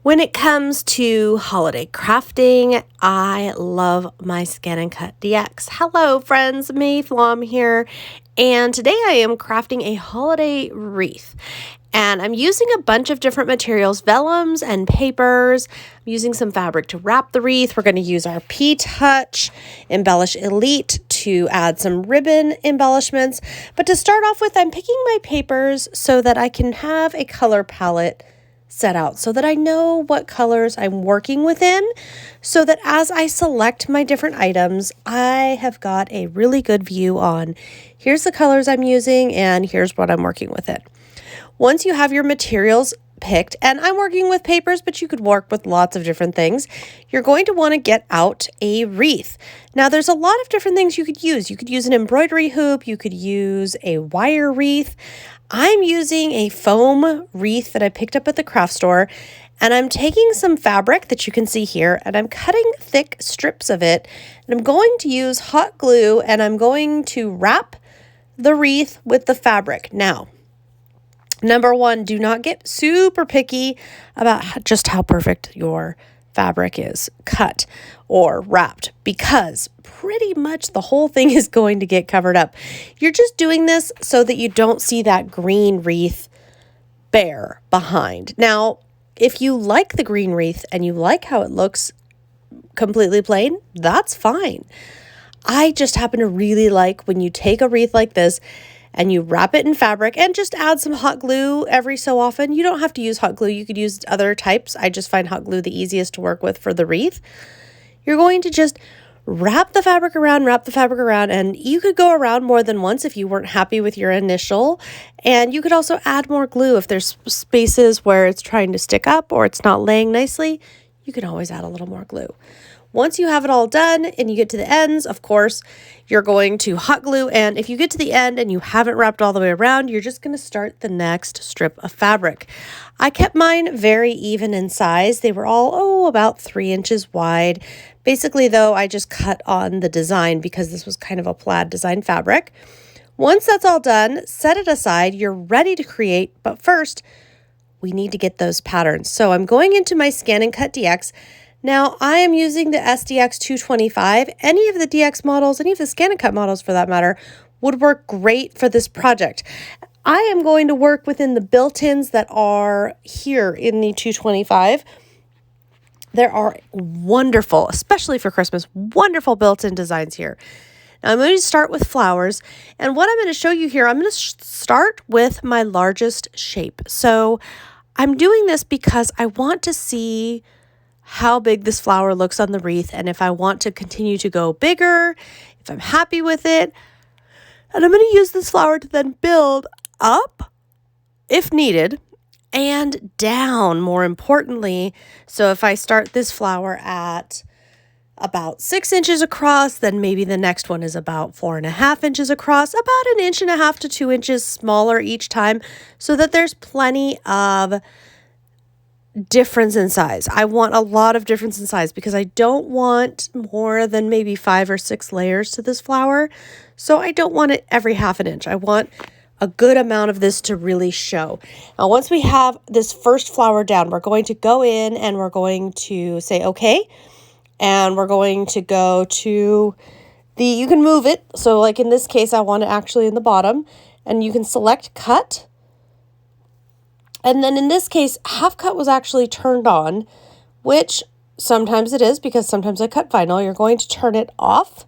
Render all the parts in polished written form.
When it comes to holiday crafting, I love my ScanNCut DX. Hello friends, Flaum here, and today I am crafting a holiday wreath. And I'm using a bunch of different materials, vellums and papers. I'm using some fabric to wrap the wreath. We're going to use our P-Touch Embellish Elite to add some ribbon embellishments. But to start off with, I'm picking my papers so that I can have a color palette set out so that I know what colors I'm working within, so that as I select my different items, I have got a really good view on here's the colors I'm using and here's what I'm working with it. Once you have your materials picked, and I'm working with papers, but you could work with lots of different things, you're going to want to get out a wreath. Now, there's a lot of different things you could use. You could use an embroidery hoop, you could use a wire wreath. I'm using a foam wreath that I picked up at the craft store, and I'm taking some fabric that you can see here, and I'm cutting thick strips of it, and I'm going to use hot glue, and I'm going to wrap the wreath with the fabric. Now, number one, do not get super picky about just how perfect your fabric is cut or wrapped, because pretty much the whole thing is going to get covered up. You're just doing this so that you don't see that green wreath bare behind. Now, if you like the green wreath and you like how it looks completely plain, that's fine. I just happen to really like when you take a wreath like this and you wrap it in fabric and just add some hot glue every so often. You don't have to use hot glue. You could use other types. I just find hot glue the easiest to work with for the wreath. You're going to just wrap the fabric around, and you could go around more than once if you weren't happy with your initial. And you could also add more glue if there's spaces where it's trying to stick up or it's not laying nicely. You can always add a little more glue. Once you have it all done and you get to the ends, of course, you're going to hot glue. And if you get to the end and you haven't wrapped all the way around, you're just going to start the next strip of fabric. I kept mine very even in size. They were all, about 3 inches wide. Basically, though, I just cut on the design because this was kind of a plaid design fabric. Once that's all done, set it aside. You're ready to create. But first, we need to get those patterns. So I'm going into my ScanNCut DX. Now, I am using the SDX 225. Any of the DX models, any of the ScanNCut models for that matter, would work great for this project. I am going to work within the built-ins that are here in the 225. There are wonderful, especially for Christmas, wonderful built-in designs here. Now, I'm going to start with flowers. And what I'm going to show you here, I'm going to start with my largest shape. So I'm doing this because I want to see how big this flower looks on the wreath, and if I want to continue to go bigger, if I'm happy with it. And I'm going to use this flower to then build up, if needed, and down, more importantly. So if I start this flower at about 6 inches across, then maybe the next one is about 4.5 inches across, about 1.5 inches to 2 inches smaller each time, so that there's plenty of difference in size. I want a lot of difference in size because I don't want more than maybe 5 or 6 layers to this flower. So I don't want it every 1/2 inch. I want a good amount of this to really show. Now, once we have this first flower down, we're going to go in and we're going to say, okay. And we're going to go to you can move it. So like in this case, I want it actually in the bottom, and you can select cut. And then in this case, half cut was actually turned on, which sometimes it is because sometimes I cut vinyl. You're going to turn it off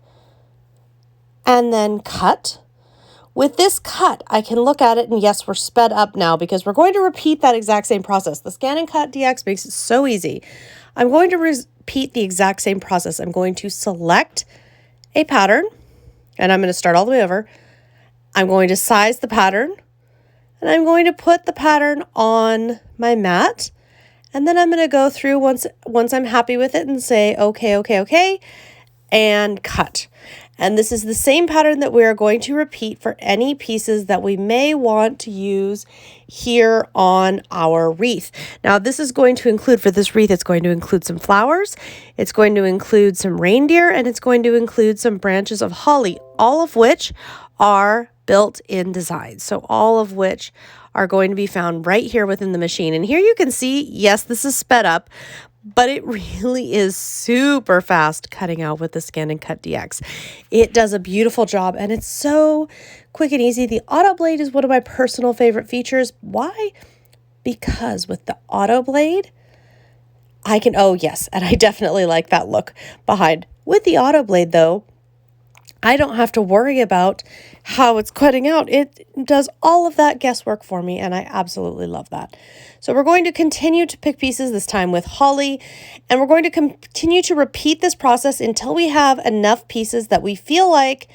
and then cut. With this cut, I can look at it, and yes, we're sped up now because we're going to repeat that exact same process. The ScanNCut DX makes it so easy. I'm going to repeat the exact same process. I'm going to select a pattern, and I'm going to start all the way over. I'm going to size the pattern. And I'm going to put the pattern on my mat, and then I'm going to go through once I'm happy with it and say, okay, and cut. And this is the same pattern that we are going to repeat for any pieces that we may want to use here on our wreath. Now, this is going to include, for this wreath, it's going to include some flowers, it's going to include some reindeer, and it's going to include some branches of holly, all of which are built-in designs. So all of which are going to be found right here within the machine. And here you can see, yes, this is sped up, but it really is super fast cutting out with the ScanNCut DX. It does a beautiful job and it's so quick and easy. The auto blade is one of my personal favorite features. Why? Because with the auto blade, I can, oh yes, and I definitely like that look behind. With the auto blade though, I don't have to worry about how it's cutting out. It does all of that guesswork for me, and I absolutely love that. So we're going to continue to pick pieces, this time with holly, and we're going to continue to repeat this process until we have enough pieces that we feel like,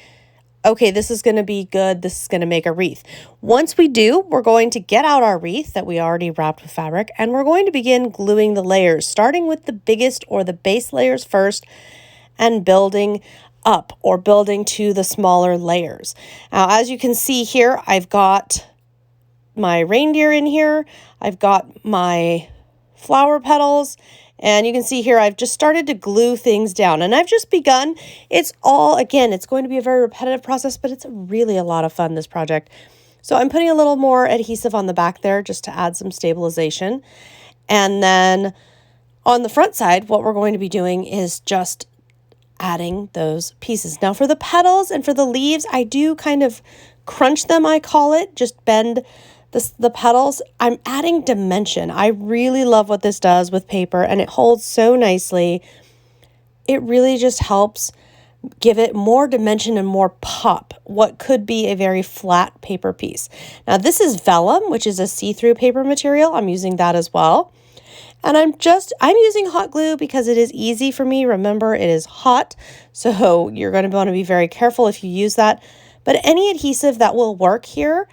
okay, this is going to be good, this is going to make a wreath. Once we do, we're going to get out our wreath that we already wrapped with fabric, and we're going to begin gluing the layers, starting with the biggest or the base layers first, and building up or building to the smaller layers. Now, as you can see here, I've got my reindeer in here. I've got my flower petals, and you can see here, I've just started to glue things down, and I've just begun. It's all, again, it's going to be a very repetitive process, but it's really a lot of fun, this project. So I'm putting a little more adhesive on the back there just to add some stabilization. And then on the front side, what we're going to be doing is just adding those pieces. Now for the petals and for the leaves, I do kind of crunch them, I call it, just bend the petals. I'm adding dimension. I really love what this does with paper, and it holds so nicely. It really just helps give it more dimension and more pop, what could be a very flat paper piece. Now this is vellum, which is a see-through paper material. I'm using that as well. And I'm using hot glue because it is easy for me. Remember, it is hot, so you're going to want to be very careful if you use that. But any adhesive that will work here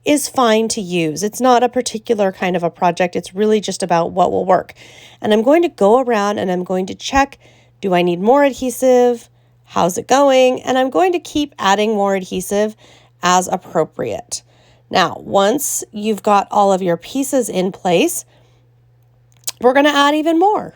is fine to use. It's not a particular kind of a project. It's really just about what will work. And I'm going to go around and I'm going to check, do I need more adhesive? How's it going? And I'm going to keep adding more adhesive as appropriate. Now, once you've got all of your pieces in place, we're going to add even more.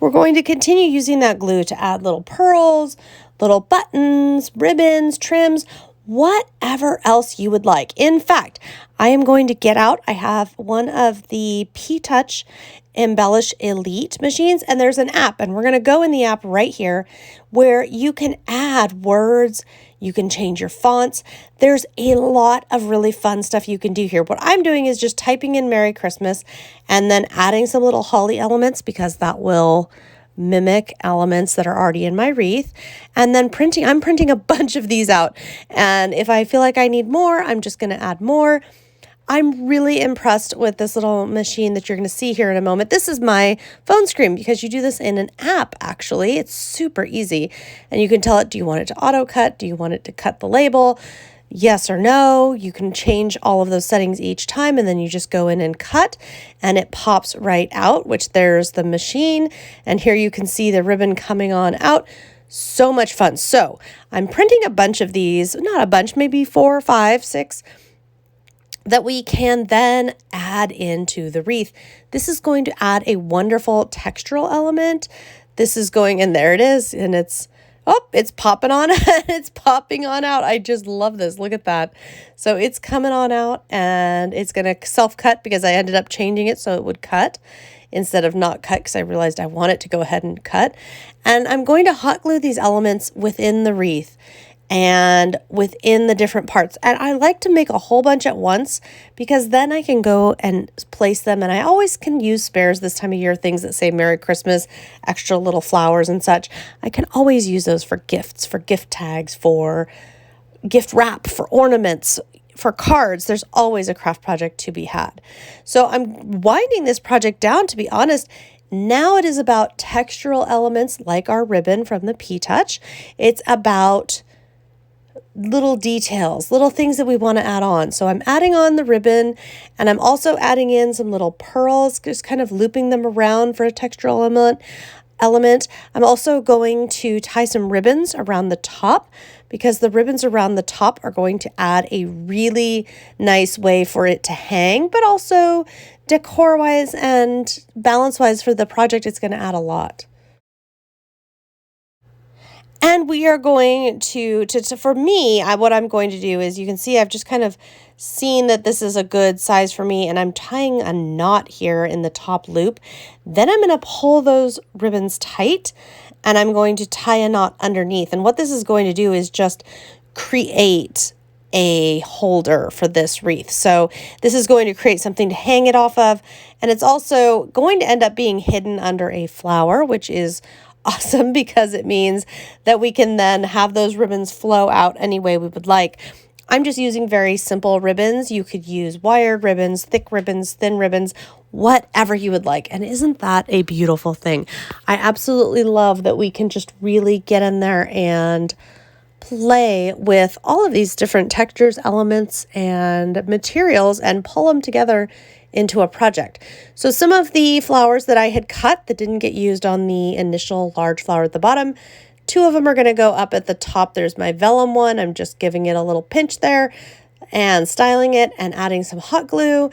We're going to continue using that glue to add little pearls, little buttons, ribbons, trims, whatever else you would like. In fact, I am going to get out. I have one of the P-Touch Embellish Elite machines, and there's an app, and we're going to go in the app right here where you can add words, you can change your fonts. There's a lot of really fun stuff you can do here. What I'm doing is just typing in Merry Christmas and then adding some little holly elements because that will mimic elements that are already in my wreath. And then I'm printing a bunch of these out. And if I feel like I need more, I'm just going to add more. I'm really impressed with this little machine that you're going to see here in a moment. This is my phone screen because you do this in an app, actually. It's super easy. And you can tell it, do you want it to auto cut? Do you want it to cut the label? Yes or no. You can change all of those settings each time, and then you just go in and cut, and it pops right out, which there's the machine. And here you can see the ribbon coming on out. So much fun. So I'm printing a bunch of these, not a bunch, maybe 4, 5, 6, that we can then add into the wreath. This is going to add a wonderful textural element. This is going, and there it is, and it's popping on, it's popping on out. I just love this. Look at that. So it's coming on out, and it's going to self-cut because I ended up changing it so it would cut instead of not cut because I realized I want it to go ahead and cut. And I'm going to hot glue these elements within the wreath and within the different parts. And I like to make a whole bunch at once because then I can go and place them. And I always can use spares this time of year, things that say Merry Christmas, extra little flowers and such. I can always use those for gifts, for gift tags, for gift wrap, for ornaments, for cards. There's always a craft project to be had. So I'm winding this project down, to be honest. Now it is about textural elements like our ribbon from the P-Touch. It's about little details, little things that we want to add on. So I'm adding on the ribbon, and I'm also adding in some little pearls, just kind of looping them around for a textural element. I'm also going to tie some ribbons around the top because the ribbons around the top are going to add a really nice way for it to hang, but also decor-wise and balance-wise for the project, it's going to add a lot. And we are going to for me, what I'm going to do is, you can see I've just kind of seen that this is a good size for me, and I'm tying a knot here in the top loop. Then I'm going to pull those ribbons tight, and I'm going to tie a knot underneath. And what this is going to do is just create a holder for this wreath. So this is going to create something to hang it off of, and it's also going to end up being hidden under a flower, which is awesome because it means that we can then have those ribbons flow out any way we would like. I'm just using very simple ribbons. You could use wired ribbons, thick ribbons, thin ribbons, whatever you would like. And isn't that a beautiful thing? I absolutely love that we can just really get in there and play with all of these different textures, elements, and materials and pull them together into a project. So some of the flowers that I had cut that didn't get used on the initial large flower at the bottom, 2 of them are going to go up at the top. There's my vellum one. I'm just giving it a little pinch there and styling it and adding some hot glue,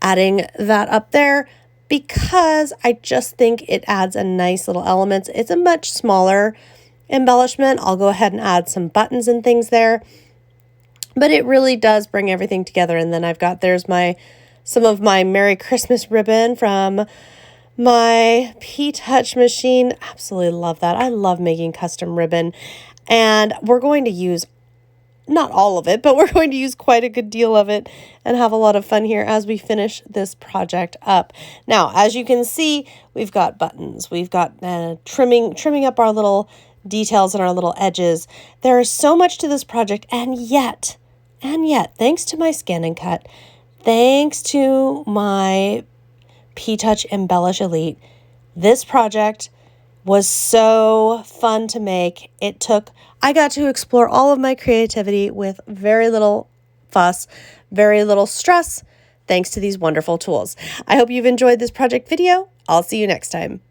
adding that up there because I just think it adds a nice little element. It's a much smaller embellishment. I'll go ahead and add some buttons and things there, but it really does bring everything together. And then I've got, there's some of my Merry Christmas ribbon from my P-Touch machine. Absolutely love that. I love making custom ribbon, and we're going to use not all of it, but we're going to use quite a good deal of it and have a lot of fun here as we finish this project up. Now, as you can see, we've got buttons, we've got trimming up our little details and our little edges. There is so much to this project, and yet, thanks to my ScanNCut, thanks to my P-Touch Embellish Elite, this project was so fun to make. I got to explore all of my creativity with very little fuss, very little stress, thanks to these wonderful tools. I hope you've enjoyed this project video. I'll see you next time.